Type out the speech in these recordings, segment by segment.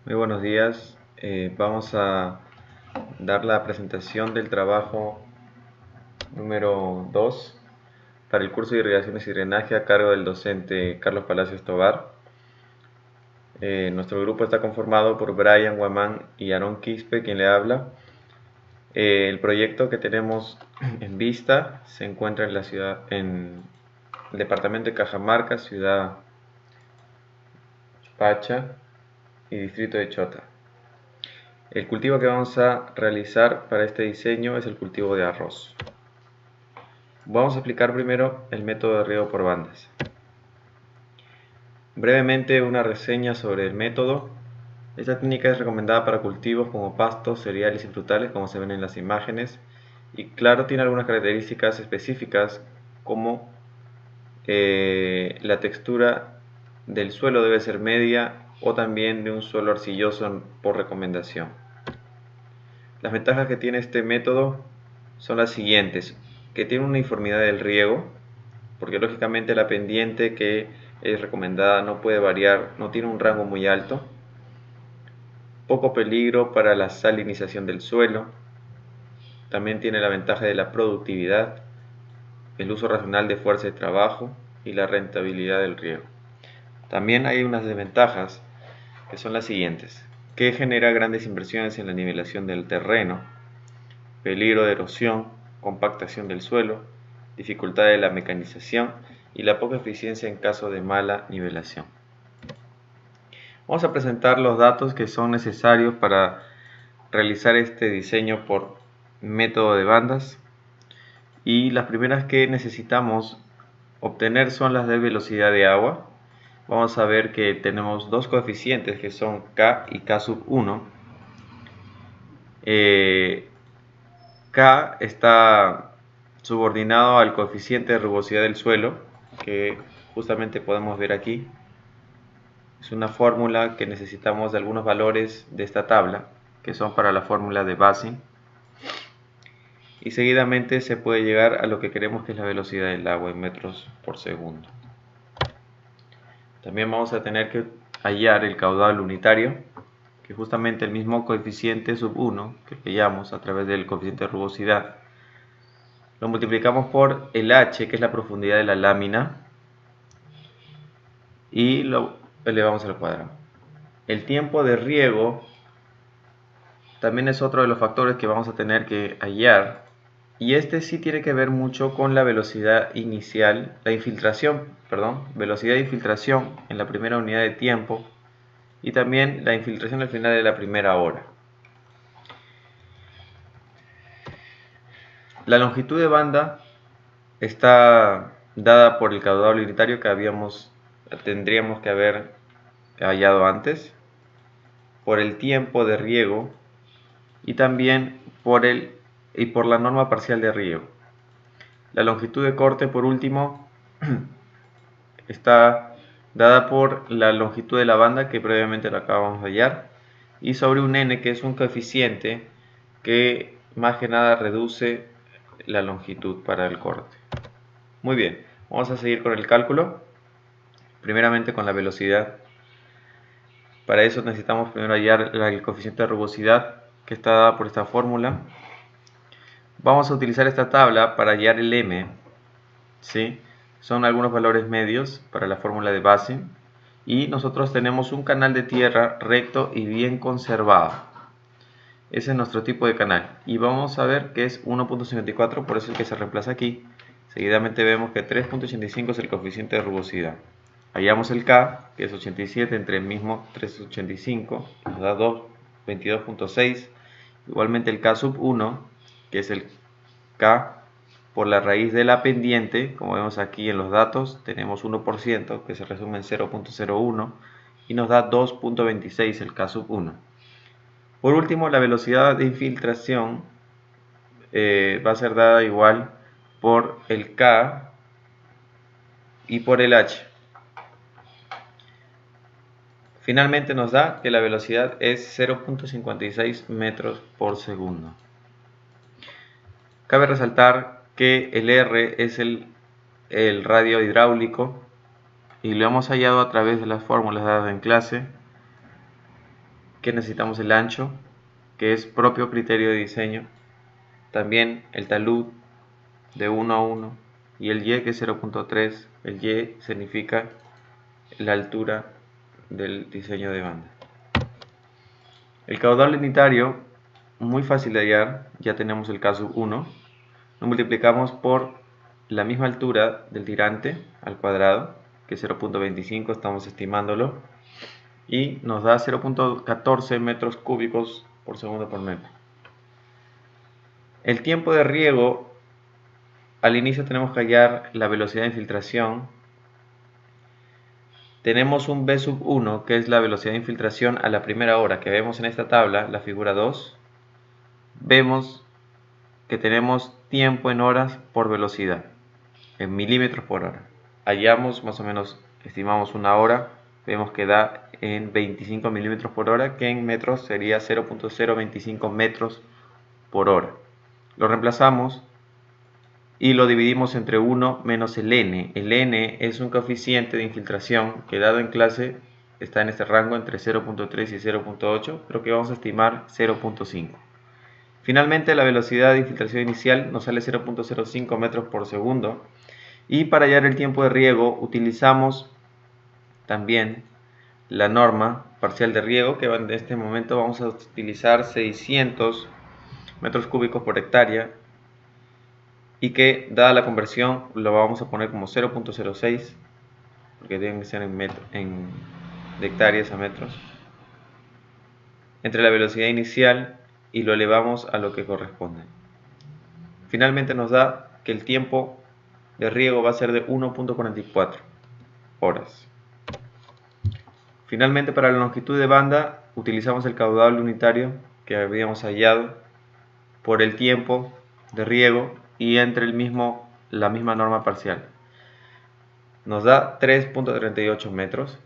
Muy buenos días. Vamos a dar la presentación del trabajo número 2 para el curso de Irrigaciones y Drenaje a cargo del docente Carlos Palacios Tovar. Nuestro grupo está conformado por Brian Guamán y Aarón Quispe, quien le habla. El proyecto que tenemos en vista se encuentra en el departamento de Cajamarca, ciudad Pacha y distrito de Chota. El cultivo que vamos a realizar para este diseño es el cultivo de arroz. Vamos a explicar primero el método de riego por bandas. Brevemente una reseña sobre el método. Esta técnica es recomendada para cultivos como pastos, cereales y frutales, como se ven en las imágenes. Y claro, tiene algunas características específicas como la textura del suelo debe ser media o también de un suelo arcilloso por recomendación. Las ventajas que tiene este método son las siguientes: que tiene una uniformidad del riego, porque lógicamente la pendiente que es recomendada no puede variar, no tiene un rango muy alto. Poco peligro para la salinización del suelo. También tiene la ventaja de la productividad, el uso racional de fuerza de trabajo y la rentabilidad del riego. También hay unas desventajas que son las siguientes: que genera grandes inversiones en la nivelación del terreno, peligro de erosión, compactación del suelo, dificultad de la mecanización y la poca eficiencia en caso de mala nivelación. Vamos a presentar los datos que son necesarios para realizar este diseño por método de bandas, y las primeras que necesitamos obtener son las de velocidad de agua. Vamos a ver que tenemos dos coeficientes que son K y K sub 1. K está subordinado al coeficiente de rugosidad del suelo, que justamente podemos ver aquí. Es una fórmula que necesitamos de algunos valores de esta tabla, que son para la fórmula de Basing. Y seguidamente se puede llegar a lo que queremos, que es la velocidad del agua en metros por segundo. También vamos a tener que hallar el caudal unitario, que justamente el mismo coeficiente sub 1 que hallamos a través del coeficiente de rugosidad, lo multiplicamos por el H, que es la profundidad de la lámina, y lo elevamos al cuadrado. El tiempo de riego también es otro de los factores que vamos a tener que hallar, y este sí tiene que ver mucho con la velocidad inicial, velocidad de infiltración en la primera unidad de tiempo, y también la infiltración al final de la primera hora. La longitud de banda está dada por el caudal unitario que tendríamos que haber hallado antes, por el tiempo de riego y también por la norma parcial de riego. La longitud de corte, por último, está dada por la longitud de la banda, que previamente lo acabamos de hallar, y sobre un n, que es un coeficiente que más que nada reduce la longitud para el corte. Muy bien, vamos a seguir con el cálculo, primeramente con la velocidad. Para eso necesitamos primero hallar el coeficiente de rugosidad, que está dada por esta fórmula. Vamos a utilizar esta tabla para hallar el m, ¿sí? Son algunos valores medios para la fórmula de Basing, y nosotros tenemos un canal de tierra recto y bien conservado. Ese es nuestro tipo de canal, y vamos a ver que es 1.54, por eso es el que se reemplaza aquí. Seguidamente vemos que 3.85 es el coeficiente de rugosidad. Hallamos el K, que es 87, entre el mismo 3.85, nos da 22.6. Igualmente el K sub 1, que es el K por la raíz de la pendiente, como vemos aquí en los datos, tenemos 1%, que se resume en 0.01, y nos da 2.26 el K sub 1. Por último, la velocidad de infiltración va a ser dada igual por el K y por el H. Finalmente nos da que la velocidad es 0.56 metros por segundo. Cabe resaltar que el R es el radio hidráulico, y lo hemos hallado a través de las fórmulas dadas en clase. que necesitamos el ancho, que es propio criterio de diseño, también el talud de 1 a 1 y el y, que es 0.3. El y significa la altura del diseño de banda. El caudal unitario, muy fácil de hallar, ya tenemos el caso 1. Lo multiplicamos por la misma altura del tirante al cuadrado, que es 0.25, estamos estimándolo, y nos da 0.14 metros cúbicos por segundo por metro. El tiempo de riego, al inicio tenemos que hallar la velocidad de infiltración. Tenemos un B sub 1, que es la velocidad de infiltración a la primera hora, que vemos en esta tabla, la figura 2. Vemos que tenemos tiempo en horas por velocidad, en milímetros por hora. Hallamos más o menos, estimamos una hora, vemos que da en 25 milímetros por hora, que en metros sería 0.025 metros por hora. Lo reemplazamos y lo dividimos entre 1 menos el n. El n es un coeficiente de infiltración que, dado en clase, está en este rango entre 0.3 y 0.8, pero que vamos a estimar 0.5. Finalmente, la velocidad de infiltración inicial nos sale 0.05 metros por segundo, y para hallar el tiempo de riego utilizamos también la norma parcial de riego, que en este momento vamos a utilizar 600 metros cúbicos por hectárea, y que, dada la conversión, lo vamos a poner como 0.06, porque deben ser de hectáreas a metros, entre la velocidad inicial, y lo elevamos a lo que corresponde. Finalmente nos da que el tiempo de riego va a ser de 1.44 horas. Finalmente, para la longitud de banda utilizamos el caudal unitario que habíamos hallado por el tiempo de riego y entre la misma norma parcial. Nos da 3.38 metros.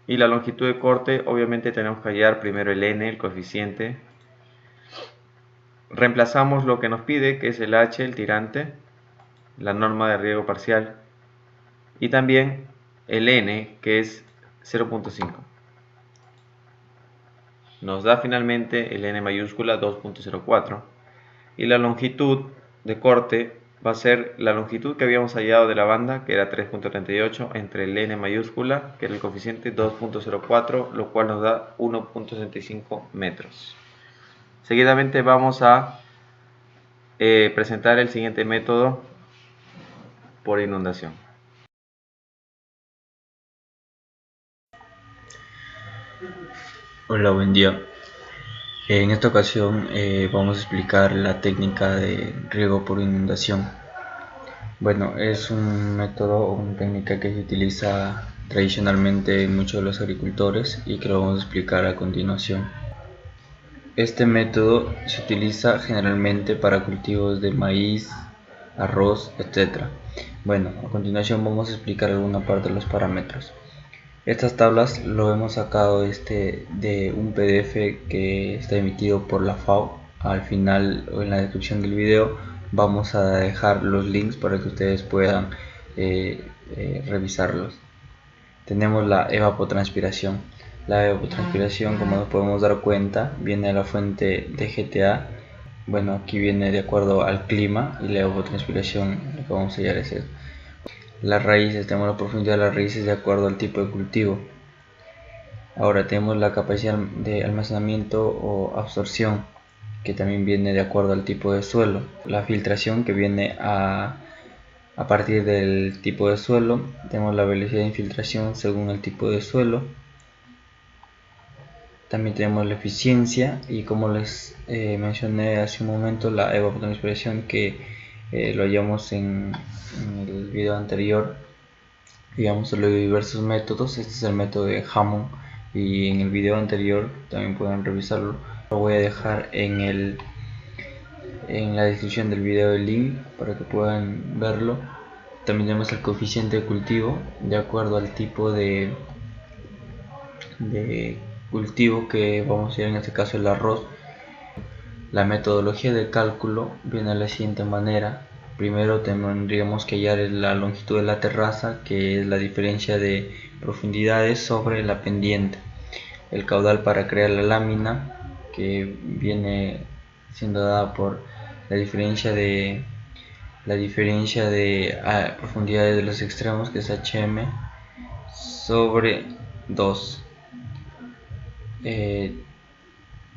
Y la longitud de corte, obviamente tenemos que hallar primero el n, el coeficiente. Reemplazamos lo que nos pide, que es el h, el tirante, la norma de riego parcial, y también el n, que es 0.5. Nos da finalmente el n mayúscula 2.04, y la longitud de corte va a ser la longitud que habíamos hallado de la banda, que era 3.38, entre el n mayúscula, que era el coeficiente, 2.04, lo cual nos da 1.65 metros. Seguidamente vamos a presentar el siguiente método por inundación. Hola, buen día. En esta ocasión vamos a explicar la técnica de riego por inundación. Bueno, es un método o una técnica que se utiliza tradicionalmente en muchos de los agricultores y que lo vamos a explicar a continuación. Este método se utiliza generalmente para cultivos de maíz, arroz, etc. Bueno, a continuación vamos a explicar alguna parte de los parámetros. Estas tablas lo hemos sacado de un PDF que está emitido por la FAO. Al final o en la descripción del video vamos a dejar los links para que ustedes puedan revisarlos. Tenemos la evapotranspiración. La evapotranspiración, como nos podemos dar cuenta, viene de la fuente de GTA. Bueno, aquí viene de acuerdo al clima, y la evapotranspiración, lo que vamos a hallar es esto. Las raíces, tenemos la profundidad de las raíces de acuerdo al tipo de cultivo. Ahora tenemos la capacidad de almacenamiento o absorción, que también viene de acuerdo al tipo de suelo. La filtración, que viene a partir del tipo de suelo. Tenemos la velocidad de infiltración según el tipo de suelo. También tenemos la eficiencia y, como les mencioné hace un momento, la evapotranspiración, que lo hallamos en el video anterior. Digamos, lo de diversos métodos. Este es el método de Hammond, y en el video anterior también pueden revisarlo. Lo voy a dejar en la descripción del video el link para que puedan verlo. También tenemos el coeficiente de cultivo de acuerdo al tipo de cultivo que vamos a hacer, en este caso el arroz. La metodología de cálculo viene de la siguiente manera. Primero tendríamos que hallar la longitud de la terraza, que es la diferencia de profundidades sobre la pendiente. el caudal para crear la lámina, que viene siendo dada por la diferencia de profundidades de los extremos, que es HM sobre 2,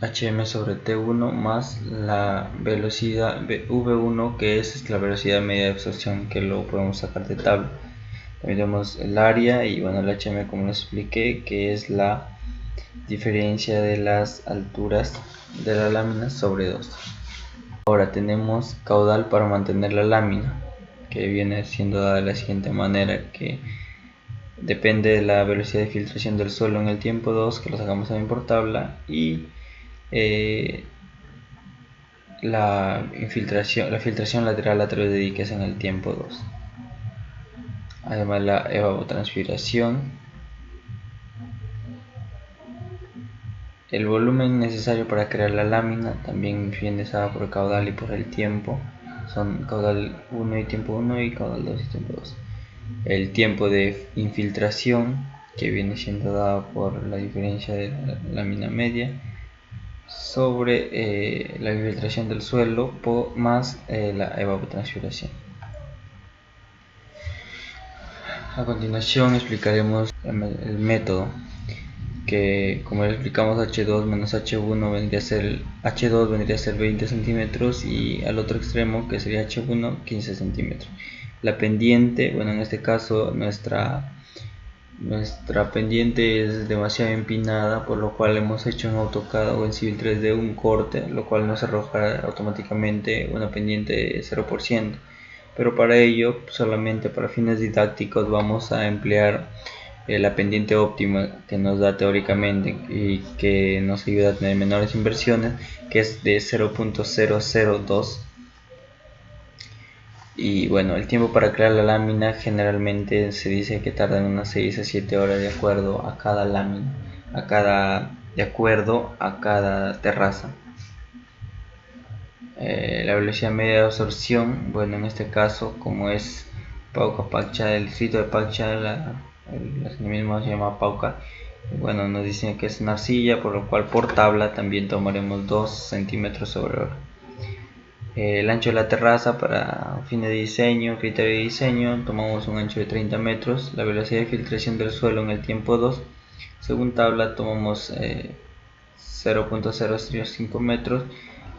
HM sobre T1 más la velocidad V1, que es la velocidad media de absorción, que lo podemos sacar de tabla. También tenemos el área y bueno, el HM, como les expliqué, que es la diferencia de las alturas de la lámina sobre 2. Ahora tenemos caudal para mantener la lámina, que viene siendo dada de la siguiente manera, que depende de la velocidad de filtración del suelo en el tiempo 2, que lo sacamos también por tabla, y la filtración lateral a través de diques en el tiempo 2. Además, la evapotranspiración, el volumen necesario para crear la lámina, también viene dada por el caudal y por el tiempo. Son caudal 1 y tiempo 1 y caudal 2 y tiempo 2. El tiempo de infiltración, que viene siendo dado por la diferencia de la lámina media sobre la infiltración del suelo más la evapotranspiración. A continuación explicaremos el método, que como le explicamos, H2 menos H1 vendría a ser, H2 vendría a ser 20 centímetros y al otro extremo, que sería H1, 15 centímetros. La pendiente, bueno, en este caso nuestra pendiente es demasiado empinada, por lo cual hemos hecho en AutoCAD o en Civil 3D un corte, lo cual nos arroja automáticamente una pendiente de 0%. Pero para ello, solamente para fines didácticos, vamos a emplear la pendiente óptima que nos da teóricamente y que nos ayuda a tener menores inversiones, que es de 0.002. Y bueno, el tiempo para crear la lámina generalmente se dice que tardan unas 6 a 7 horas de acuerdo a cada lámina, de acuerdo a cada terraza. La velocidad media de absorción, bueno, en este caso, como es Pauca Paccha, el distrito de Paccha, el mismo se llama Pauca, bueno, nos dicen que es una arcilla, por lo cual por tabla también tomaremos 2 centímetros sobre hora. El ancho de la terraza, para fines de diseño, criterio de diseño, tomamos un ancho de 30 metros. La velocidad de filtración del suelo en el tiempo 2, según tabla, tomamos 0.005 metros.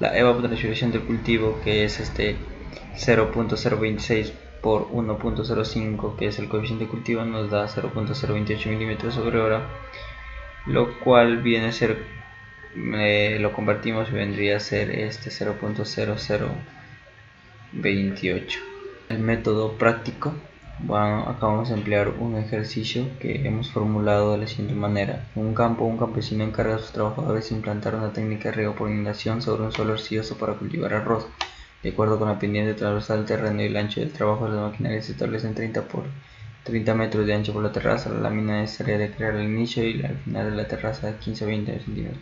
La evapotranspiración del cultivo, que es 0.026 por 1.05, que es el coeficiente de cultivo, nos da 0.028 milímetros sobre hora, lo cual viene a ser, lo convertimos y vendría a ser 0.0028. El método práctico, bueno, acá vamos a emplear un ejercicio que hemos formulado de la siguiente manera. En un campo, un campesino encarga a sus trabajadores de implantar una técnica de riego por inundación sobre un suelo arcilloso para cultivar arroz. De acuerdo con la pendiente transversal del terreno y el ancho del trabajo de las maquinarias, se establecen 30 metros de ancho por la terraza. La lámina necesaria de crear al inicio y al final de la terraza de 15 a 20 centímetros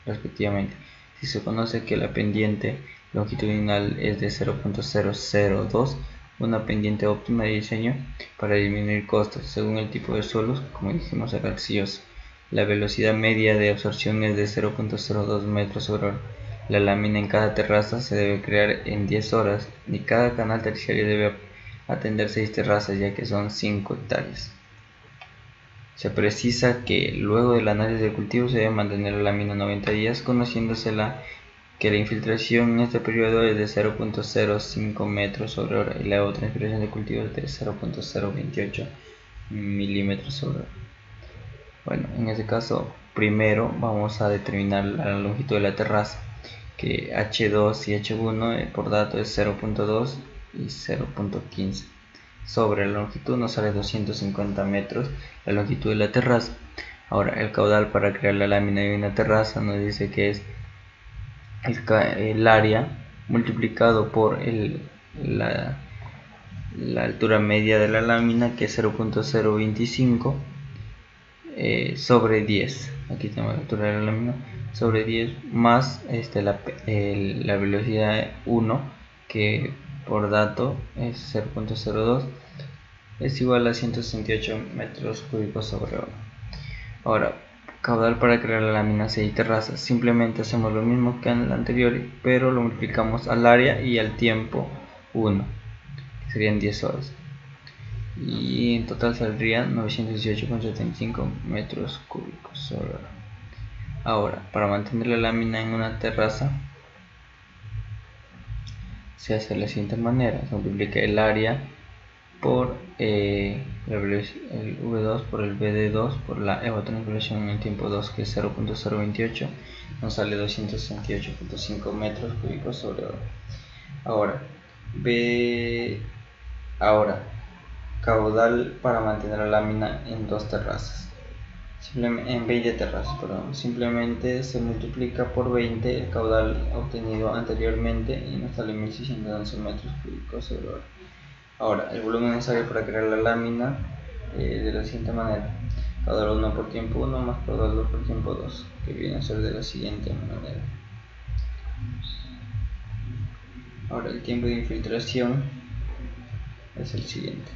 respectivamente. Si se conoce que la pendiente longitudinal es de 0.002, una pendiente óptima de diseño para disminuir costos, según el tipo de suelos, como dijimos, era arcilloso. La velocidad media de absorción es de 0.02 metros sobre hora. La lámina en cada terraza se debe crear en 10 horas y cada canal terciario debe atender 6 terrazas, ya que son 5 hectáreas. Se precisa que luego del análisis del cultivo se debe mantener la lámina 90 días, conociéndose que la infiltración en este periodo es de 0.05 metros sobre hora y la evapotranspiración de cultivo es de 0.028 milímetros sobre hora. Bueno, en este caso, primero vamos a determinar la longitud de la terraza, que H2 y H1 por dato es 0.2 y 0.15. Sobre la longitud nos sale 250 metros la longitud de la terraza. Ahora, el caudal para crear la lámina de una terraza nos dice que es el área multiplicado por la altura media de la lámina, que es 0.025 sobre 10. Aquí tenemos la altura de la lámina sobre 10 más la velocidad 1, que por dato es 0.02, es igual a 168 metros cúbicos sobre hora. Ahora, Caudal para crear la lámina 6 terrazas. Simplemente hacemos lo mismo que en el anterior, pero lo multiplicamos al área y al tiempo 1, que serían 10 horas. Y en total saldrían 918,75 metros cúbicos sobre hora. Ahora, para mantener la lámina en una terraza, se hace de la siguiente manera: se multiplica el área por el V2 por el BD2 por la evapotranspiración en el tiempo 2, que es 0.028, nos sale 268,5 metros cúbicos sobre hora. Ahora, caudal para mantener la lámina en 2 terrazas, en 20 terrazas, perdón. Simplemente se multiplica por 20 el caudal obtenido anteriormente y nos sale 1611 metros cúbicos sobre hora. Ahora, el volumen necesario para crear la lámina de la siguiente manera: caudal 1 por tiempo 1 más caudal 2 por tiempo 2, que viene a ser de la siguiente manera. Ahora, el tiempo de infiltración es el siguiente.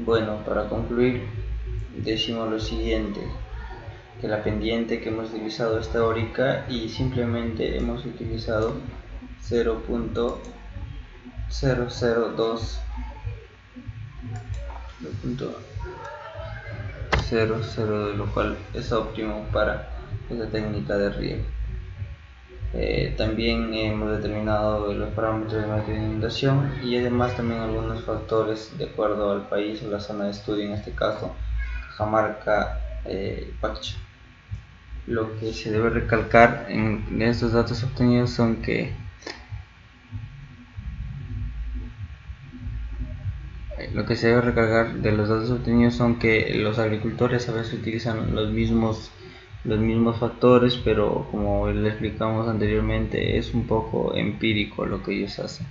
Bueno, para concluir, decimos lo siguiente: que la pendiente que hemos utilizado es teórica y simplemente hemos utilizado 0.002, de lo cual es óptimo para esta técnica de riego. También hemos determinado los parámetros de método de inundación y además también algunos factores de acuerdo al país o la zona de estudio, en este caso Cajamarca, Pacho. Lo que se debe recalcar en estos datos obtenidos son que los agricultores a veces utilizan los mismos factores, pero como les explicamos anteriormente, es un poco empírico lo que ellos hacen.